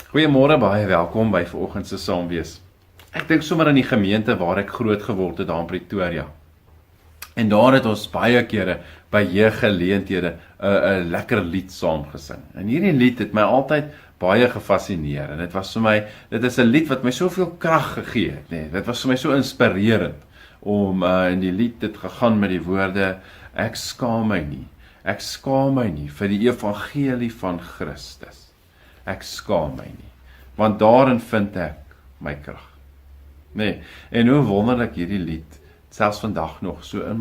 Goeiemôre, baie welkom by vanoggend se Saamwees. Ek dink sommer aan die gemeente waar ek groot geword het daar in Pretoria. En daar het ons baie kere by jeuggeleenthede 'n lekker lied saam gesing. En hierdie lied het my altyd baie gefassineer. En dit is 'n lied wat my soveel krag gegee het, nee. Dit was vir my so inspirerend om in die lied het gegaan met die woorde: ek skaam my nie vir die evangelie van Christus. Ek skaam my nie, want daarin vind ek my krag. Nee, en hoe wonderlik hierdie lied, selfs vandag nog, so in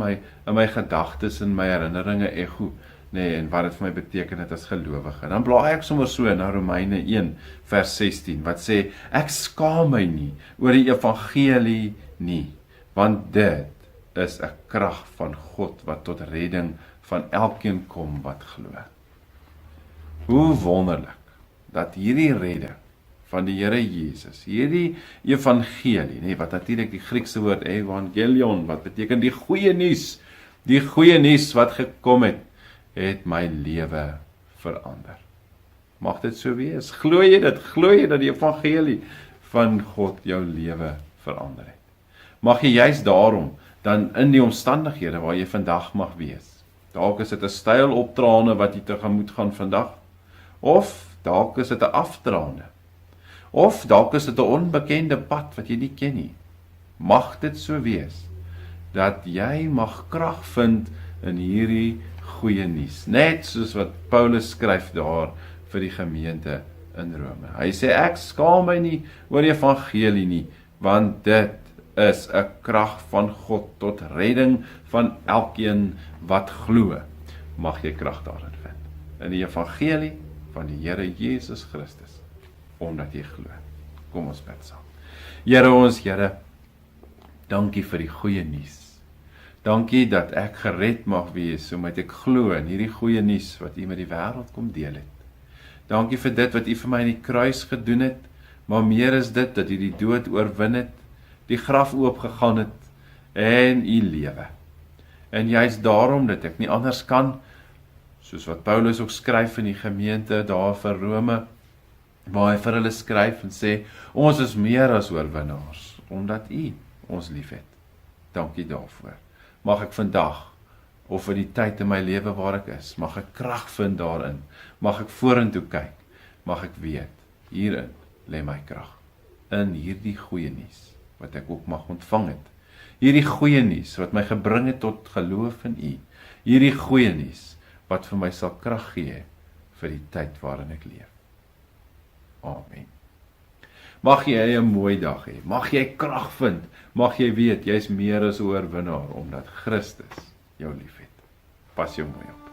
my gedagtes en my herinneringe echo, nee, en wat dit vir my beteken het as gelowige. Dan blaai ek sommer so na Romeine 1 vers 16, wat sê, ek skaam my nie oor die evangelie nie, want dit is 'n krag van God wat tot redding van elkeen kom wat glo. Hoe wonderlik dat hierdie redding van die Here Jesus, hierdie evangelie, nee, wat natuurlik die Griekse woord evangelion, wat beteken die goeie nuus wat gekom het my lewe verander. Mag dit so wees? Glo jy dit? Glo jy dat die evangelie van God jou lewe verander het? Mag jy juist daarom dan in die omstandighede waar jy vandag mag wees. Dalk is dit 'n styl optrane wat jy tegemoet gaan vandag, of dalk is dit 'n afdraande, of dalk is dit 'n onbekende pad wat jy nie ken nie. Mag dit so wees dat jy mag krag vind in hierdie goeie nuus, net soos wat Paulus skryf daar vir die gemeente in Rome. Hy sê, ek skaam my nie oor die evangelie nie, want dit is 'n krag van God tot redding van elkeen wat glo. Mag jy krag daarin vind, in die evangelie van die Here Jesus Christus, omdat jy glo. Kom ons bid saam. Here ons Here, dankie vir die goeie nuus. Dankie dat ek gered mag wees, omdat ek glo in hierdie goeie nuus wat U met die wêreld kom deel het. Dankie vir dit wat U vir my in die kruis gedoen het, maar meer is dit, dat U die dood oorwin het, die graf oopgegaan het, en U lewe. En juist daarom dat ek nie anders kan, soos wat Paulus ook skryf in die gemeente daar vir Rome, waar hy vir hulle skryf en sê, ons is meer as oorwinnaars, omdat U ons liefhet. Dankie daarvoor. Mag ek vandag, of vir die tyd in my lewe waar ek is, mag ek krag vind daarin, mag ek vorentoe kyk, mag ek weet, hierin lê my krag, in hierdie goeie nuus, wat ek ook mag ontvang het, hierdie goeie nuus, wat my gebring het tot geloof in U, hierdie goeie nuus, wat vir my sal krag gee, vir die tyd waarin ek leef. Amen. Mag jy 'n mooi dag hê, mag jy krag vind, mag jy weet, jy is meer as 'n oorwinnaar, omdat Christus jou liefhet. Pas jou mooi op.